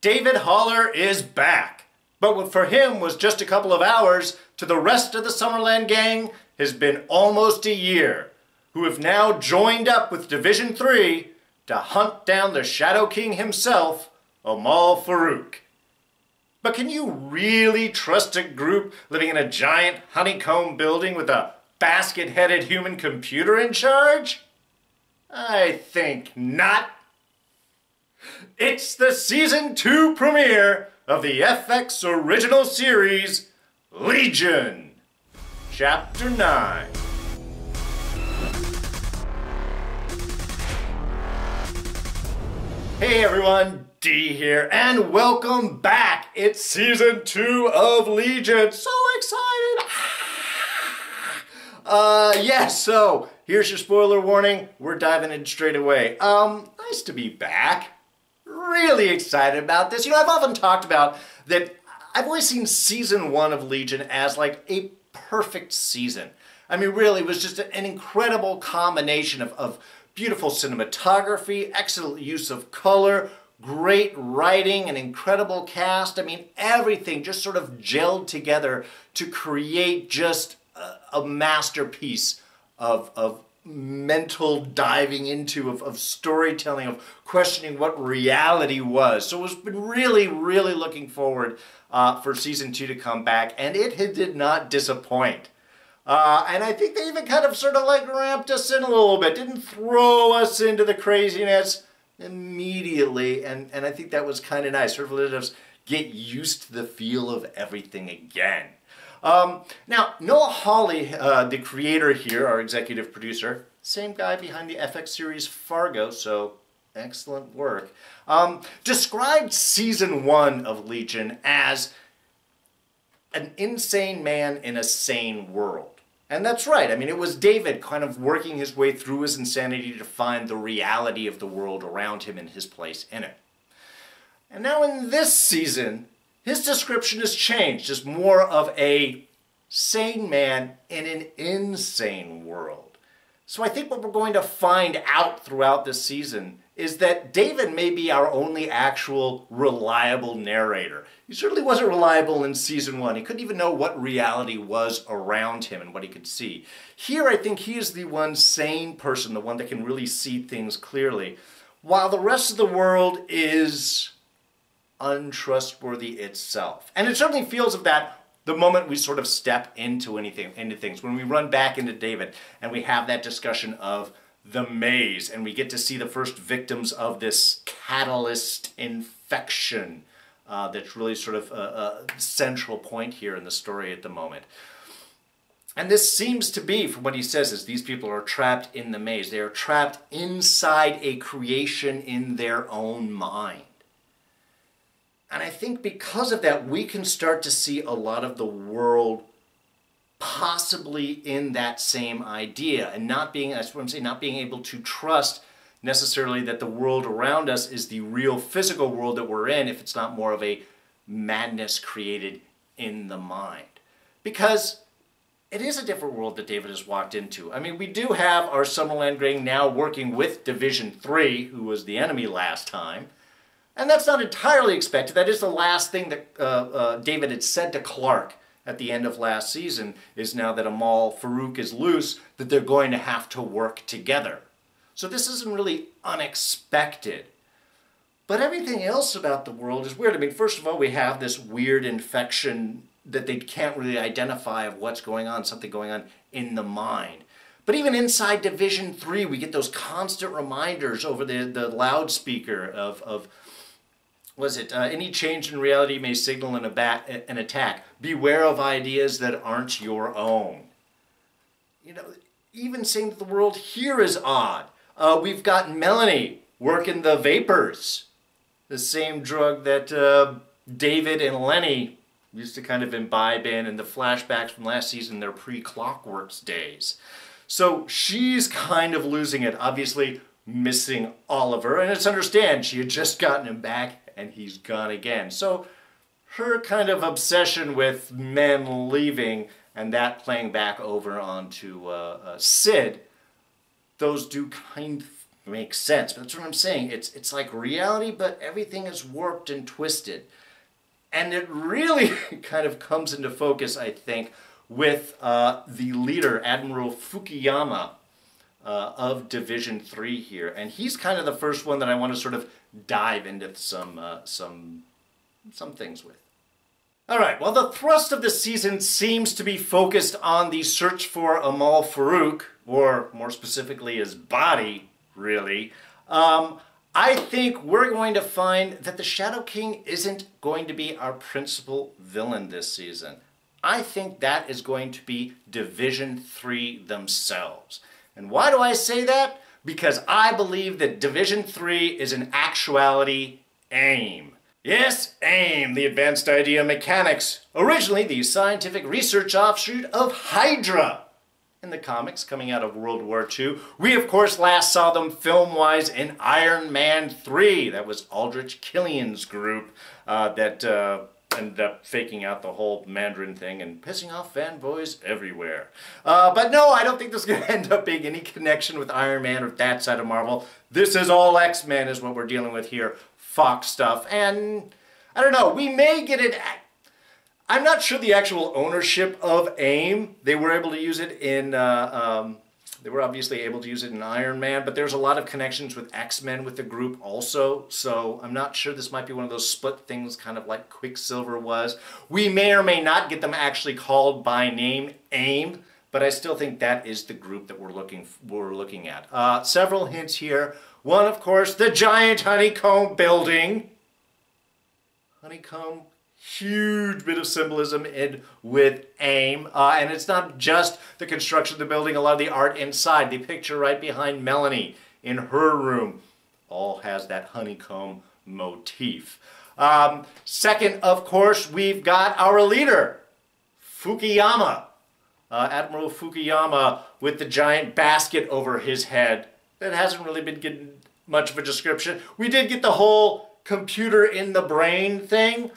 David Haller is back. But what for him was just a couple of hours, to the rest of the Summerland gang has been almost a year, who have now joined up with Division 3 to hunt down the Shadow King himself, Amal Farouk. But can you really trust a group living in a giant honeycomb building with a basket-headed human computer in charge? I think not. It's the Season 2 premiere of the FX original series, Legion, Chapter 9. Hey everyone, D here, and welcome back. It's Season 2 of Legion. So excited! So here's your spoiler warning. We're diving in straight away. Nice to be back. Really excited about this. You know, I've often talked about that I've always seen Season 1 of Legion as like a perfect season. I mean, really, it was just an incredible combination of beautiful cinematography, excellent use of color, great writing, an incredible cast. I mean, everything just sort of gelled together to create just a masterpiece of mental diving into, of storytelling, of questioning what reality was. So we've been really, really looking forward for Season 2 to come back, and it did not disappoint. And I think they even kind of sort of like ramped us in a little bit, didn't throw us into the craziness immediately, and I think that was kind of nice, sort of let us get used to the feel of everything again. Now, Noah Hawley, the creator here, our executive producer, same guy behind the FX series Fargo, so excellent work, described Season 1 of Legion as an insane man in a sane world. And that's right. I mean, it was David kind of working his way through his insanity to find the reality of the world around him and his place in it. And now in this season, his description has changed, just more of a sane man in an insane world. So I think what we're going to find out throughout this season is that David may be our only actual reliable narrator. He certainly wasn't reliable in Season 1. He couldn't even know what reality was around him and what he could see. Here I think he is the one sane person, the one that can really see things clearly, while the rest of the world is untrustworthy itself. And it certainly feels of that the moment we sort of step into things, when we run back into David and we have that discussion of the maze and we get to see the first victims of this catalyst infection that's really sort of a central point here in the story at the moment. And this seems to be, from what he says, is these people are trapped in the maze. They are trapped inside a creation in their own mind. And I think because of that, we can start to see a lot of the world possibly in that same idea, and not being, that's what I'm saying, not being able to trust necessarily that the world around us is the real physical world that we're in, if it's not more of a madness created in the mind. Because it is a different world that David has walked into. I mean, we do have our Summerland gang now working with Division 3, who was the enemy last time. And that's not entirely expected. That is the last thing that David had said to Clark at the end of last season, is now that Amal Farouk is loose, that they're going to have to work together. So this isn't really unexpected. But everything else about the world is weird. I mean, first of all, we have this weird infection that they can't really identify of what's going on, something going on in the mind. But even inside Division 3, we get those constant reminders over the loudspeaker of was it, any change in reality may signal an attack. Beware of ideas that aren't your own. You know, even saying that the world here is odd. We've got Melanie working the vapors, the same drug that David and Lenny used to kind of imbibe in, and the flashbacks from last season, their pre-Clockworks days. So she's kind of losing it, obviously missing Oliver, and it's understand she had just gotten him back and he's gone again. So her kind of obsession with men leaving and that playing back over onto Sid, those do kind of makes sense. But that's what I'm saying. It's like reality, but everything is warped and twisted. And it really kind of comes into focus, I think, with the leader, Admiral Fukuyama, of Division 3 here. And he's kind of the first one that I want to sort of dive into some things with. Alright, well, the thrust of the season seems to be focused on the search for Amal Farouk, or more specifically his body, really. I think we're going to find that the Shadow King isn't going to be our principal villain this season. I think that is going to be Division 3 themselves. And why do I say that? Because I believe that Division 3 is in actuality AIM. Yes, AIM, the Advanced Idea Mechanics. Originally the scientific research offshoot of Hydra. In the comics coming out of World War II. We, of course, last saw them film-wise in Iron Man 3. That was Aldrich Killian's group that ended up faking out the whole Mandarin thing and pissing off fanboys everywhere. But no, I don't think there's going to end up being any connection with Iron Man or that side of Marvel. This is all X-Men is what we're dealing with here. Fox stuff. And, I don't know, we may get it... I'm not sure the actual ownership of AIM. They were able to use it in, they were obviously able to use it in Iron Man, but there's a lot of connections with X-Men with the group also, so I'm not sure this might be one of those split things, kind of like Quicksilver was. We may or may not get them actually called by name AIM, but I still think that is the group that we're looking at. Several hints here. One, of course, the giant honeycomb building. Honeycomb. Huge bit of symbolism in with AIM, and it's not just the construction of the building, a lot of the art inside. The picture right behind Melanie in her room all has that honeycomb motif. Second, of course, we've got our leader, Fukuyama. Admiral Fukuyama with the giant basket over his head. That hasn't really been getting much of a description. We did get the whole computer in the brain thing.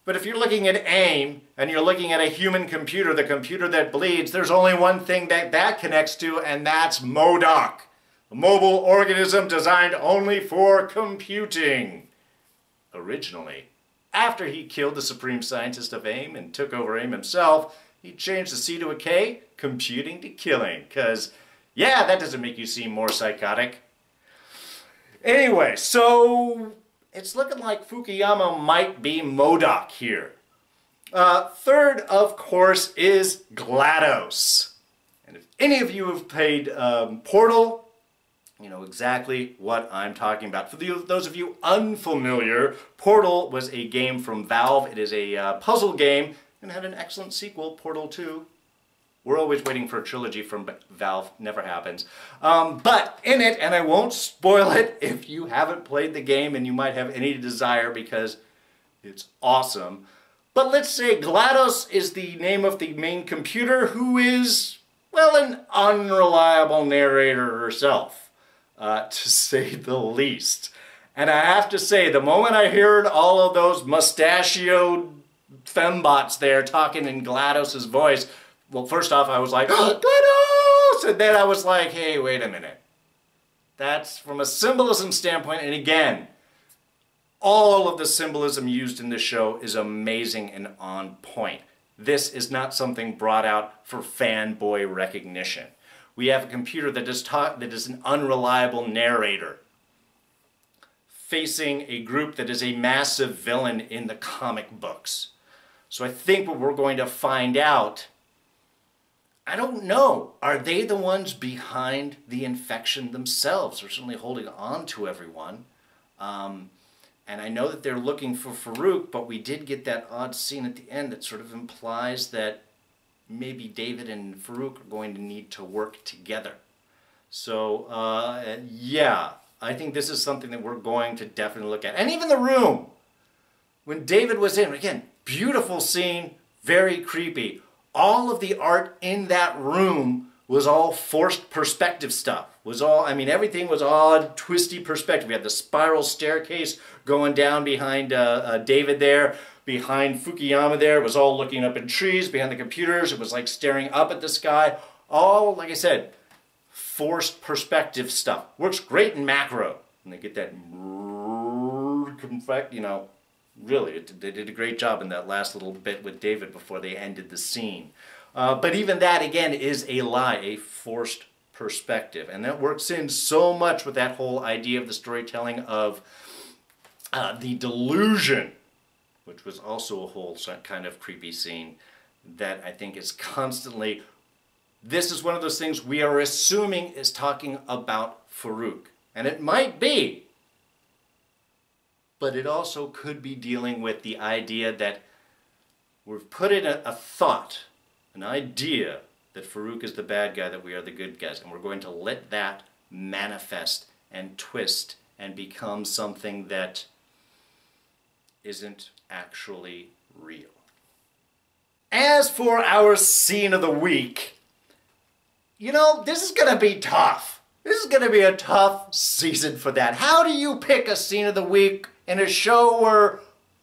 But if you're looking at AIM, and you're looking at a human computer, the computer that bleeds, there's only one thing that connects to, and that's MODOK. A mobile organism designed only for computing. Originally. After he killed the supreme scientist of AIM and took over AIM himself, he changed the C to a K, computing to killing. Because, yeah, that doesn't make you seem more psychotic. Anyway, so... it's looking like Fukuyama might be MODOK here. Third, of course, is GLaDOS. And if any of you have played Portal, you know exactly what I'm talking about. For those of you unfamiliar, Portal was a game from Valve. It is a puzzle game and had an excellent sequel, Portal 2. We're always waiting for a trilogy from Valve. Never happens. But in it, and I won't spoil it if you haven't played the game and you might have any desire because it's awesome. But let's say GLaDOS is the name of the main computer who is, well, an unreliable narrator herself, to say the least. And I have to say, the moment I heard all of those mustachioed fembots there talking in GLaDOS's voice, well, first off, I was like, oh, GLaDOS! And then I was like, hey, wait a minute. That's from a symbolism standpoint, and again, all of the symbolism used in this show is amazing and on point. This is not something brought out for fanboy recognition. We have a computer that is an unreliable narrator facing a group that is a massive villain in the comic books. So I think what we're going to find out, I don't know, are they the ones behind the infection themselves? They're certainly holding on to everyone. And I know that they're looking for Farouk, but we did get that odd scene at the end that sort of implies that maybe David and Farouk are going to need to work together. So, yeah, I think this is something that we're going to definitely look at. And even the room, when David was in, again, beautiful scene, very creepy. All of the art in that room was all forced perspective stuff. Everything was odd, twisty perspective. We had the spiral staircase going down behind David there. Behind Fukuyama there, it was all looking up in trees. Behind the computers, it was like staring up at the sky. All, like I said, forced perspective stuff. Works great in macro. And they get that, you know, really, they did a great job in that last little bit with David before they ended the scene. But even that, again, is a lie, a forced perspective. And that works in so much with that whole idea of the storytelling of the delusion, which was also a whole kind of creepy scene that I think is constantly, this is one of those things we are assuming is talking about Farouk. And it might be, but it also could be dealing with the idea that we've put in a thought, an idea that Farouk is the bad guy, that we are the good guys, and we're going to let that manifest and twist and become something that isn't actually real. As for our scene of the week, you know, this is going to be tough. This is going to be a tough season for that. How do you pick a scene of the week in a show where,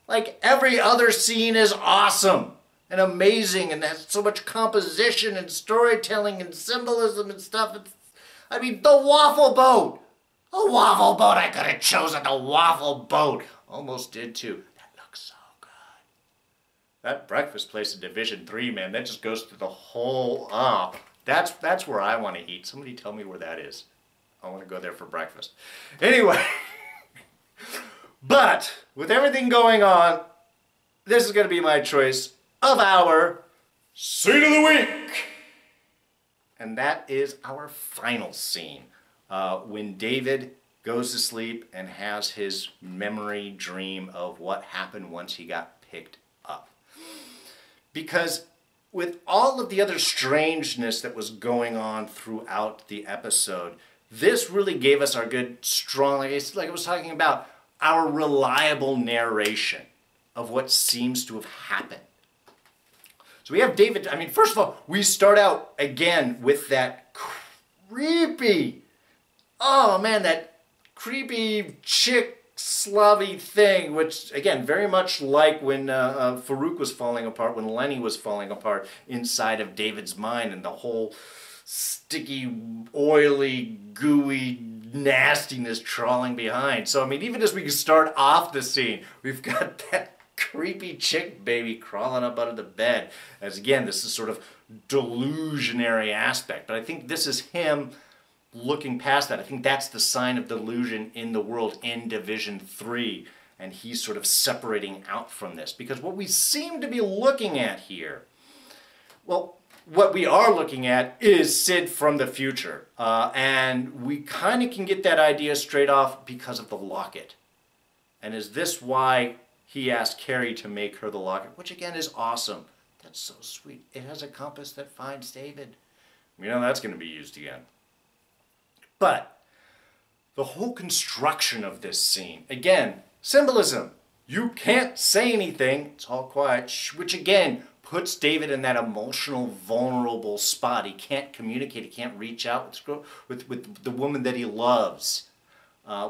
like, every other scene is awesome and amazing and has so much composition and storytelling and symbolism and stuff? I mean, the waffle boat. A waffle boat. I could have chosen the waffle boat. Almost did too. That looks so good. That breakfast place in Division 3, man, that just goes through the whole... That's where I want to eat. Somebody tell me where that is. I want to go there for breakfast. Anyway, but with everything going on, this is going to be my choice of our scene of the week. And that is our final scene, when David goes to sleep and has his memory dream of what happened once he got picked up. Because with all of the other strangeness that was going on throughout the episode, this really gave us our good, strong, like I was talking about, our reliable narration of what seems to have happened. So we have David, I mean, first of all, we start out again with that creepy, oh man, that creepy chick slobby thing, which again, very much like when Farouk was falling apart, when Lenny was falling apart inside of David's mind, and the whole sticky, oily, gooey nastiness trawling behind. So I mean, even as we start off the scene, we've got that creepy chick baby crawling up out of the bed. As again, this is sort of delusionary aspect, but I think this is him looking past that. I think that's the sign of delusion in the world in Division 3, and he's sort of separating out from this. Because what we seem to be looking at here, well, what we are looking at is Sid from the future. And we kind of can get that idea straight off because of the locket. And is this why he asked Carrie to make her the locket? Which again is awesome. That's so sweet. It has a compass that finds David. You know, that's going to be used again. But the whole construction of this scene, again, symbolism. You can't say anything, it's all quiet, which again puts David in that emotional, vulnerable spot. He can't communicate, he can't reach out with the woman that he loves,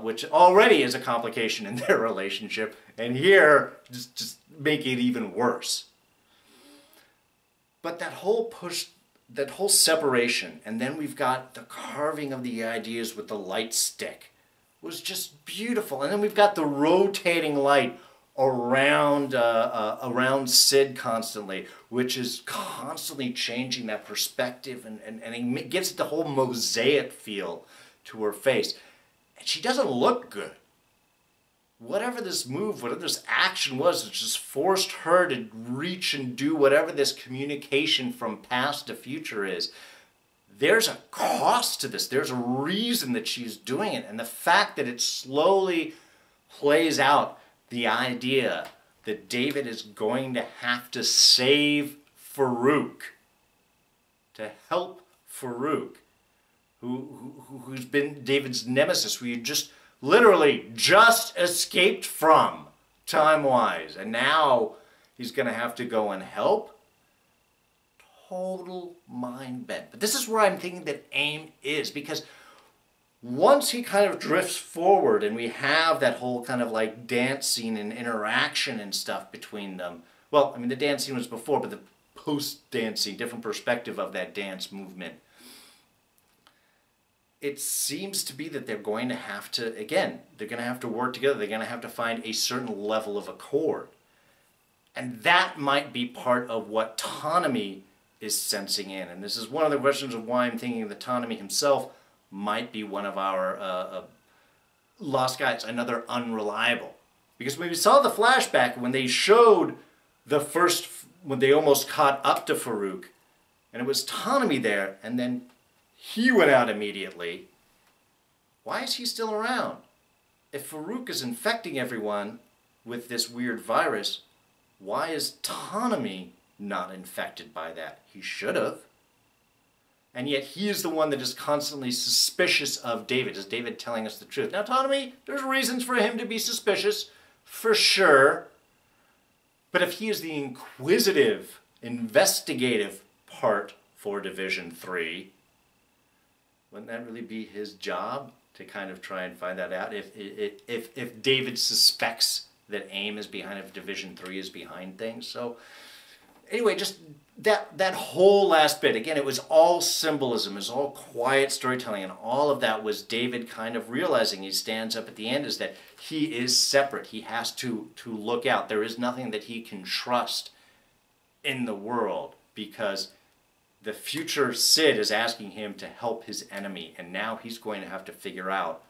which already is a complication in their relationship, and here, just make it even worse. But that whole separation, and then we've got the carving of the ideas with the light stick, was just beautiful. And then we've got the rotating light around Sid constantly, which is constantly changing that perspective, and it gives it the whole mosaic feel to her face. And she doesn't look good. Whatever this move, whatever this action was, it just forced her to reach and do whatever this communication from past to future is. There's a cost to this. There's a reason that she's doing it. And the fact that it slowly plays out the idea that David is going to have to save Farouk, to help Farouk, who's been David's nemesis, who you just literally just escaped from, time-wise, and now he's going to have to go and help. Total mind bent. But this is where I'm thinking that AIM is, because once he kind of drifts forward and we have that whole kind of like dance scene and interaction and stuff between them, well, I mean, the dance scene was before, but the post-dance scene, different perspective of that dance movement. it seems to be that they're going to have to, again, they're going to have to work together. They're going to have to find a certain level of accord. And that might be part of what Ptolemy is sensing in. And this is one of the questions of why I'm thinking that Ptolemy himself might be one of our lost guides, another unreliable. Because when we saw the flashback, when they showed the first, when they almost caught up to Farouk, and it was Ptolemy there, and then he went out immediately, why is he still around? If Farouk is infecting everyone with this weird virus, why is Ptolemy not infected by that? He should have. And yet he is the one that is constantly suspicious of David. Is David telling us the truth? Now Ptolemy, there's reasons for him to be suspicious, for sure. But if he is the inquisitive, investigative part for Division 3, wouldn't that really be his job to kind of try and find that out? If David suspects that AIM is behind, if Division 3 is behind things. So anyway, just that whole last bit, again, it was all symbolism, it was all quiet storytelling, and all of that was David kind of realizing, he stands up at the end, is that he is separate. He has to look out. There is nothing that he can trust in the world, because the future Sid is asking him to help his enemy, and now he's going to have to figure out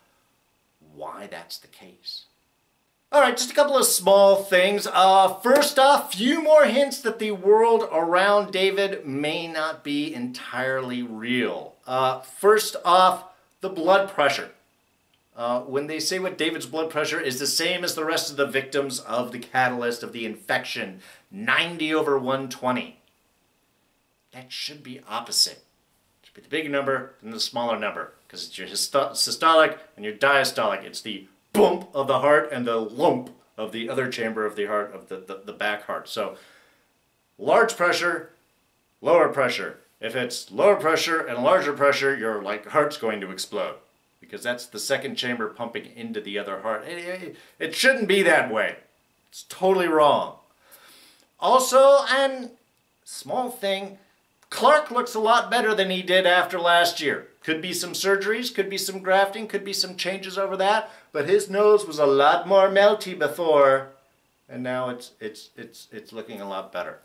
why that's the case. Alright, just a couple of small things. First off, few more hints that the world around David may not be entirely real. First off, the blood pressure. When they say what David's blood pressure is the same as the rest of the victims of the catalyst of the infection, 90/120. That should be opposite. It should be the bigger number than the smaller number, because it's your systolic and your diastolic. It's the bump of the heart and the lump of the other chamber of the heart, of the back heart. So large pressure, lower pressure. If it's lower pressure and larger pressure, your heart's going to explode, because that's the second chamber pumping into the other heart. It shouldn't be that way. It's totally wrong. Also, and small thing, Clark looks a lot better than he did after last year. Could be some surgeries, could be some grafting, could be some changes over that, but his nose was a lot more melty before, and now it's looking a lot better.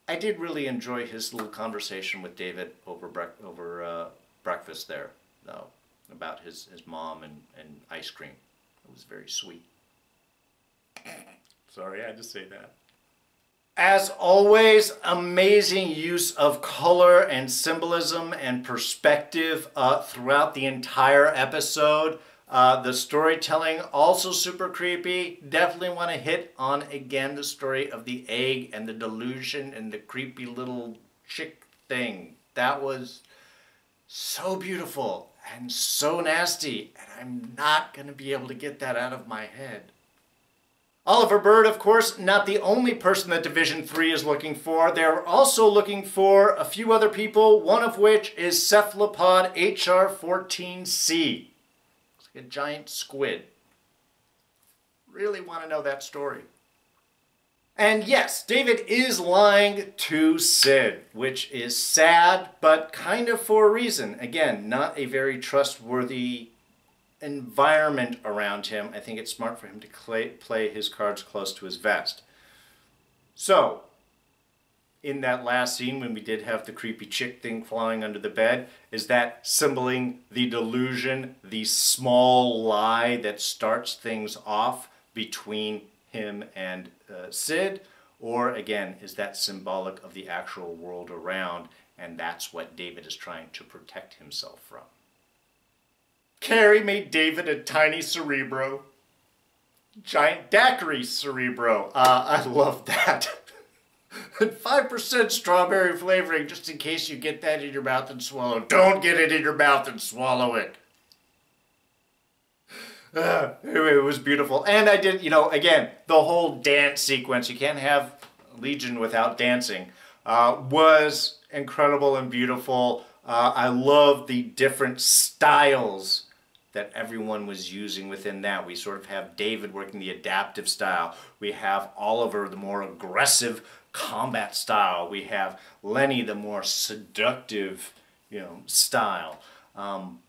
I did really enjoy his little conversation with David over breakfast there, though, about his mom and ice cream. It was very sweet. Sorry, I had to say that. As always, amazing use of color and symbolism and perspective throughout the entire episode. The storytelling, also super creepy. Definitely want to hit on, again, the story of the egg and the delusion and the creepy little chick thing. That was so beautiful and so nasty, and I'm not going to be able to get that out of my head. Oliver Bird, of course, not the only person that Division 3 is looking for. They're also looking for a few other people, one of which is cephalopod HR-14C. It's like a giant squid. Really want to know that story. And yes, David is lying to Sid, which is sad, but kind of for a reason. Again, not a very trustworthy environment around him. I think it's smart for him to play his cards close to his vest. So, in that last scene when we did have the creepy chick thing flying under the bed, is that symboling the delusion, the small lie that starts things off between him and Sid? Or again, is that symbolic of the actual world around, and that's what David is trying to protect himself from? Carrie made David a tiny Cerebro. Giant daiquiri Cerebro. I love that. And 5% strawberry flavoring, just in case you get that in your mouth and swallow. Don't get it in your mouth and swallow it. Anyway, it was beautiful. And I did, again, the whole dance sequence, you can't have Legion without dancing, was incredible and beautiful. I love the different styles that everyone was using within that. We sort of have David working the adaptive style. We have Oliver, the more aggressive combat style. We have Lenny, the more seductive, style.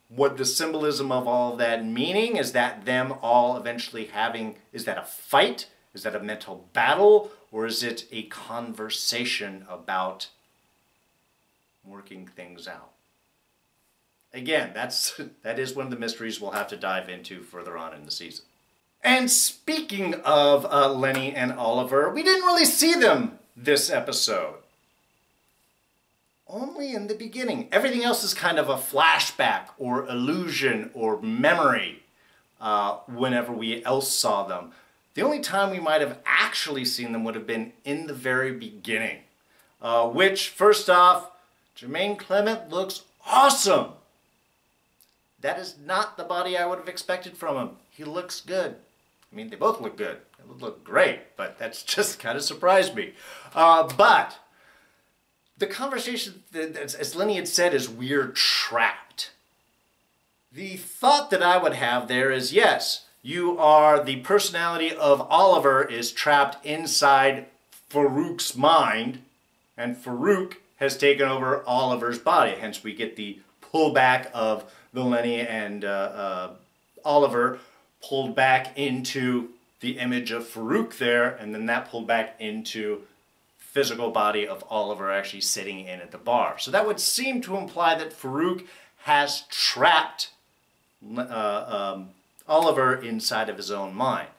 what the symbolism of all that meaning? Is that them all eventually having, is that a fight? Is that a mental battle? Or is it a conversation about working things out? Again, that is one of the mysteries we'll have to dive into further on in the season. And speaking of Lenny and Oliver, we didn't really see them this episode. Only in the beginning. Everything else is kind of a flashback or illusion or memory whenever we else saw them. The only time we might have actually seen them would have been in the very beginning. Which, first off, Jermaine Clement looks awesome. That is not the body I would have expected from him. He looks good. I mean, they both look good. They look great, but that's just kind of surprised me. But the conversation, as Lenny had said, is we're trapped. The thought that I would have there is, yes, you are, the personality of Oliver is trapped inside Farouk's mind, and Farouk has taken over Oliver's body. Hence we get the pullback of the Lenny and Oliver pulled back into the image of Farouk there, and then that pulled back into physical body of Oliver actually sitting in at the bar. So that would seem to imply that Farouk has trapped Oliver inside of his own mind.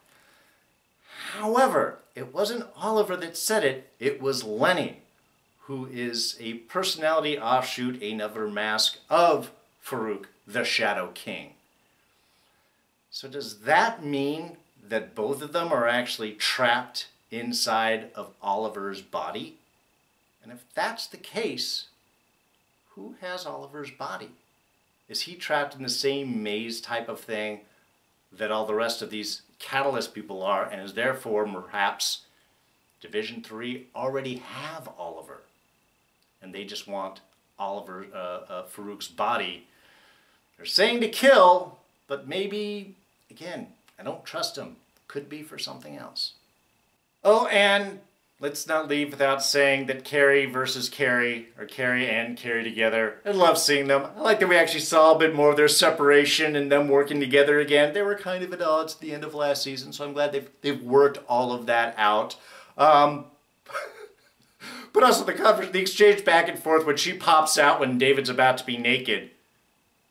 However, it wasn't Oliver that said it, it was Lenny, who is a personality offshoot, another mask of Farouk, the Shadow King. So does that mean that both of them are actually trapped inside of Oliver's body? And if that's the case, who has Oliver's body? Is he trapped in the same maze type of thing that all the rest of these Catalyst people are, and is therefore perhaps Division 3 already have Oliver, and they just want Oliver, Farouk's body? They're saying to kill, but maybe, again, I don't trust him. Could be for something else. Oh, and let's not leave without saying that Carrie versus Carrie, or Carrie and Carrie together, I love seeing them. I like that we actually saw a bit more of their separation and them working together again. They were kind of at odds at the end of last season, so I'm glad they've worked all of that out. But also the exchange back and forth when she pops out when David's about to be naked,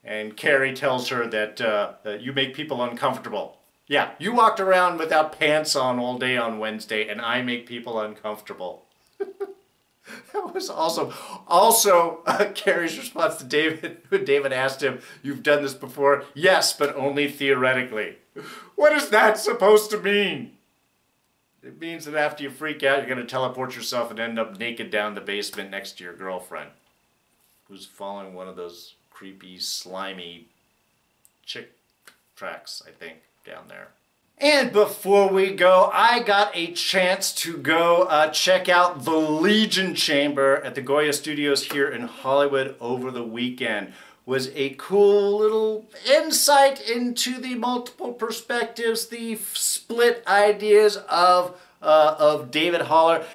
and Carrie tells her that you make people uncomfortable. Yeah, you walked around without pants on all day on Wednesday, and I make people uncomfortable. That was awesome. Also, Carrie's response to David, when David asked him, "You've done this before?" "Yes, but only theoretically." What is that supposed to mean? It means that after you freak out, you're going to teleport yourself and end up naked down the basement next to your girlfriend, who's following one of those creepy, slimy chick tracks, I think, down there. And before we go, I got a chance to go check out the Legion Chamber at the Goya Studios here in Hollywood over the weekend. Was a cool little insight into the multiple perspectives, the split ideas of David Haller.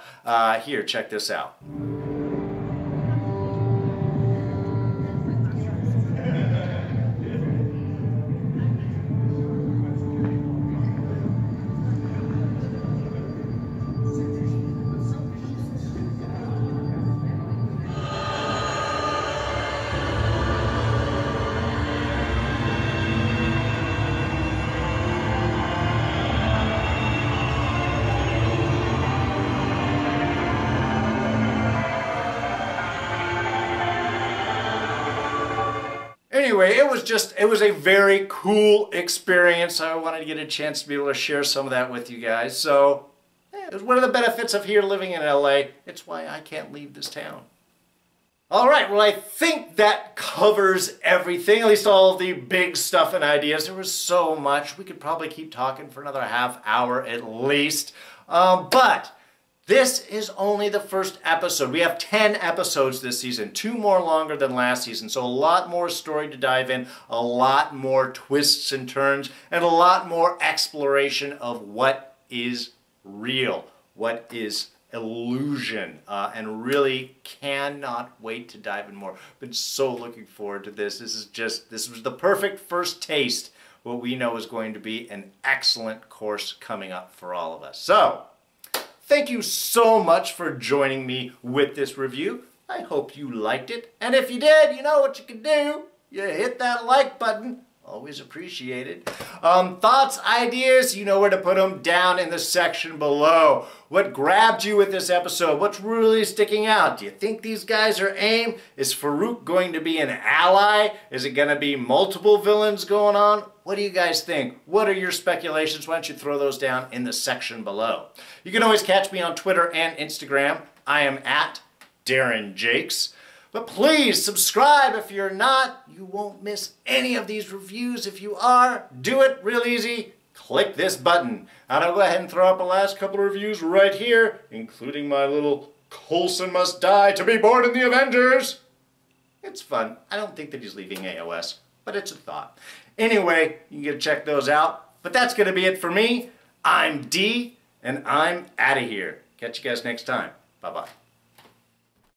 Here, check this out. Anyway, it was a very cool experience. I wanted to get a chance to be able to share some of that with you guys. So, it was one of the benefits of here living in LA. It's why I can't leave this town. Alright, well I think that covers everything, at least all the big stuff and ideas. There was so much. We could probably keep talking for another half hour at least. But this is only the first episode. We have 10 episodes this season, 2 more longer than last season, so a lot more story to dive in, a lot more twists and turns, and a lot more exploration of what is real, what is illusion, and really cannot wait to dive in more. Been so looking forward to this. This was the perfect first taste. What we know is going to be an excellent course coming up for all of us. So, thank you so much for joining me with this review. I hope you liked it. And if you did, you know what you can do. You hit that like button. Always appreciated. Thoughts, ideas, you know where to put them down in the section below. What grabbed you with this episode? What's really sticking out? Do you think these guys are AIM? Is Farouk going to be an ally? Is it going to be multiple villains going on? What do you guys think? What are your speculations? Why don't you throw those down in the section below? You can always catch me on Twitter and Instagram. I am at Darren Jakes. But please subscribe if you're not. You won't miss any of these reviews. If you are, do it real easy. Click this button. And I'll go ahead and throw up the last couple of reviews right here, including my little Coulson must die to be born in the Avengers. It's fun. I don't think that he's leaving AOS, but it's a thought. Anyway, you can get to check those out. But that's going to be it for me. I'm D, and I'm out of here. Catch you guys next time. Bye-bye.